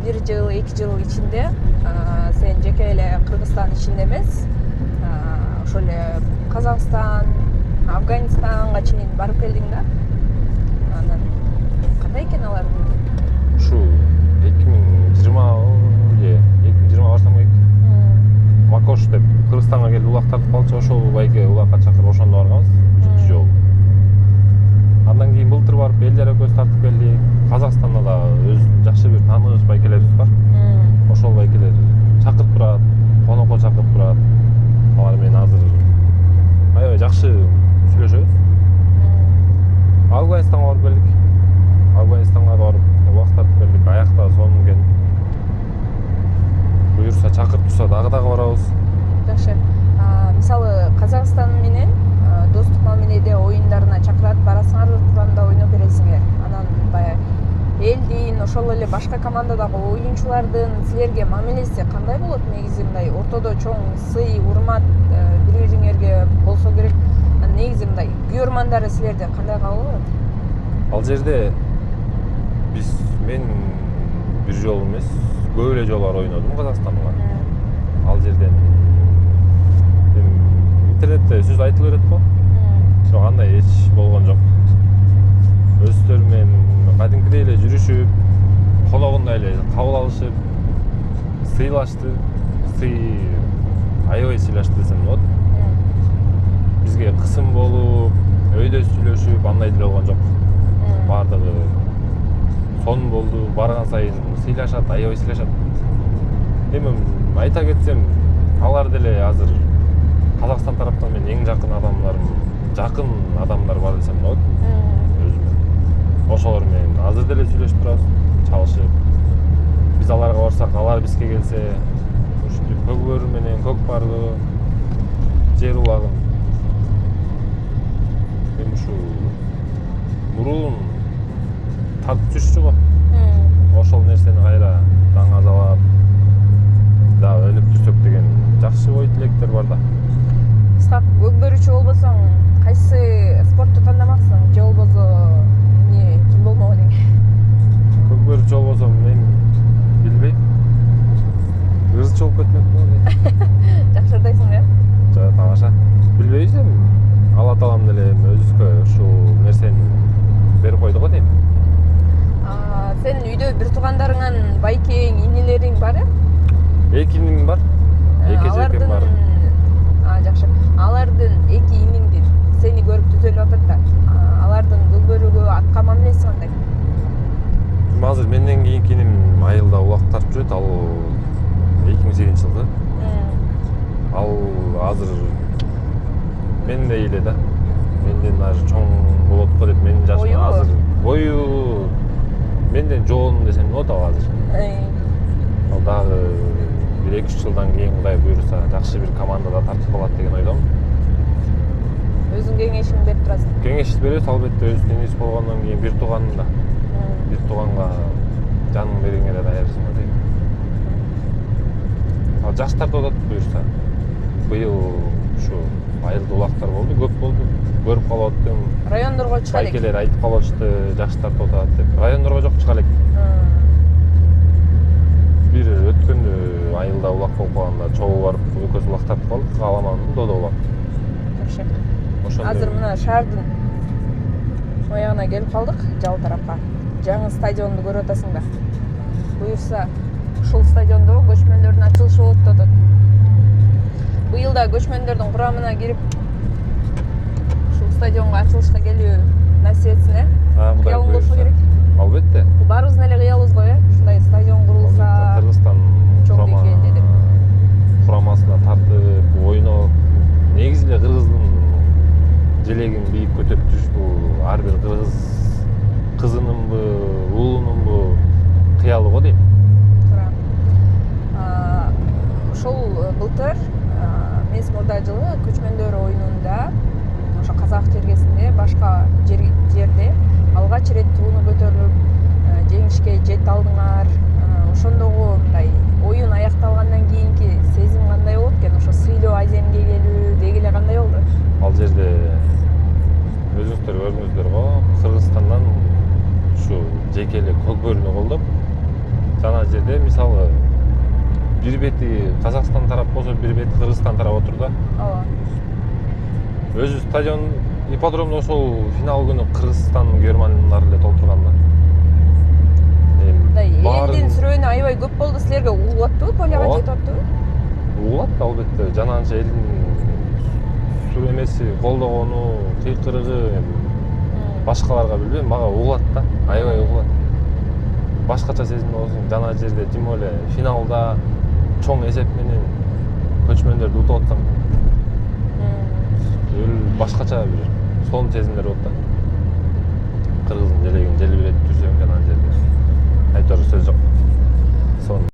1 жыл 2 жыл ичинде сен жеке эле Кыргызстан ичинде эмес, ошол эле Казакстан, Афганистанга чейин барып келдиң да. Анан кандай экен алар? Ушу 2020 же 2020 барсам керек. Макош деп Кыргызстанга келип улак тартып калчу, ошол байке улакка чакырып ошондо барганбыз 3 жол. Андан кийин былтыр барып элдер экөөбүз тартып келдик. Казакстанда да өз жакшы бир тааныш байкелерибиз бар. Ошол байкелер чакырып турат, конокко чакырып турат. Алар менен азыр аябай жакшы сүйлөшөбүз. Афганистанга барып келдик. Афганистанга да барып убакыт тартып келдик. Аякта сонун экен. Буюрса чакырып турса дагы барабыз. Жакшы. Мисалы Казакстан менен достук мамиледе оюндарына чакырат, барасыңар, куранда ойноп бересиңер. Анан баягы элдин, ошол эле башка командадагы оюнчулардын силерге мамилеси кандай болот? Негизи мындай ортодо чоң сый, урмат бири-бириңерге болсо керек. Негизи мындай күйөрмандары силерде кандай кабыл алат? Ал жерде мен бир жолу эмес, көп эле жолдар ойнодум Казакстанга. Ал жерден интернетте сөз айтылып берет го. Бирок андай эч болгон жок. Өздөрү менен кадимкидей эле жүрүшүп, коногундай эле кабыл алышып, сыйлашты. Аябай сыйлашты десем болот. Бизге кысым болуп, өйдө сүйлөшүп, андай деле болгон жок. Бардыгы сонун болду, барган сайын сыйлашат, аябай сыйлашат. Эми айта кетсем, алар деле азыр Казакстан тараптан мен эң жакын адамдар бар десем болот. Өзүм. Ошолор менен азыр деле сүйлөшүп турабыз, чалышып. Биз аларга барсак, алар бизге келсе, ушинтип көкбөрү менен көк барды жер улагын. Эми ушу мурун тартып жүрчү го. Ошол нерсени кайра даңазалап, да өнүп жүрсөк деген жакшы ой тилектер бар да. Исхак, көкбөрүчү болбосоң, кайсы спортту тандамаксың? Же болбосо ким болмок элең? Көкбөрүчү болбосом, мен билбейм. Ырчы болуп кетмекмин. Жакшы ырдайсың да? Жок, тамаша. Билбейбиз эми. Алла таалам деле өзүбүзгө ушул нерсени берип койду го дейм. Сен үйдө бир туугандарыңан байкең, инилериң бар? Эки иним бар. Эки жекем бар. Жакшы. Алардын эки иниңдин сени көрүп түзөлүп атат да. Алардын көкбөрүгө атка мамилеси кандай? Азыр менден кийинки иним айылда улак тартып жүрөт. Ал 2008-жылы. Ал азыр мендей эле да. Менден азыр чоң болот го деп мен жашым азыр. Бою менден жоон десем болот ал азыр. Ал дагы 1-2 жылдан кийин Кудай буйруса жакшы бир командада тартып калат деген ойдомун. Өзүң кеңешиңди берип турасың? Кеңеш беребиз, албетте өзүнүн иниси болгондон кийин бир тууганын да. Бир тууганга жаның бериңе да даярсың да дейм. Ал жаш тартып атат буйруса. Быйыл ушу айылда улактар болду, көп болду. Көрүп калып аттым. Райондорго чыга элек. Байкелер айтып калышты, жаш тартып атат деп. Райондорго жок, чыга элек. Бир өткөндө айылда улак болуп калганда чогуу барып экөөбүз улак тартып калдык. Кааламандын додо улак. Жакшы. Азыр мына шаардын оягына келип калдык, жал тарапка. Жаңы стадионду көрүп атасың да. Буюрса, ушул стадиондо көчмөндөрдүн ачылышы болот деп атат. Быйыл да көчмөндөрдүн курамына кирип ушул стадионго ачылышка келүү насип этсин, кыялың болсо керек. Албетте. Баарыбыздын эле кыялыбыз го, ушундай стадион курулса. Кыргызстан курамасына тартып ойноп, негизи эле кыргыздын желегин бийик көтөрүп жүрүш бул ар бир кыргыз кызынынбы, уулунунбу кыялы го дейм. Ошол былтыр эмес мурда жылы көчмөндөр оюнунда ошо Казак жергесинде башка жерде алгач ирет тууну көтөрүлүп жеңишке жете алдыңар. Ошондогу мындай оюн аякталгандан кийинки сезим кандай болот экен? Ошо сыйлоо аземге келүү деги эле кандай болду? Ал жерде өзүңүздөр көрдүңүздөр го, Кыргызстандан ушу жеке эле көкбөрүнү колдоп жана жерде мисалы бир бети Казакстан тарап болсо, бир бети Кыргызстан тарап отур да. ооба. Өзү стадион ипподромдо ошол финал күнү Кыргызстан германиялар эле толтурган да. Элдин сүрөөнү аябай көп болду. Силерге угулуп аттыбы? Поляга Ооба. жетип аттыбы? Угулат албетте. Жанагынча элдин сүрөмеси, колдогону, кыйкырыгы башкаларга билбейм, мага угулат да. Аябай угулат. Башкача сезим болсун. Жана жерде тем более финалда чоң эсеп менен көчмөндөрдү утуп атсаң, башкача бир сонун сезимдер болот да. Кыргыздын желегин желбиретип жүрсөң жана жерде. Айтор сөз жок. Сонун.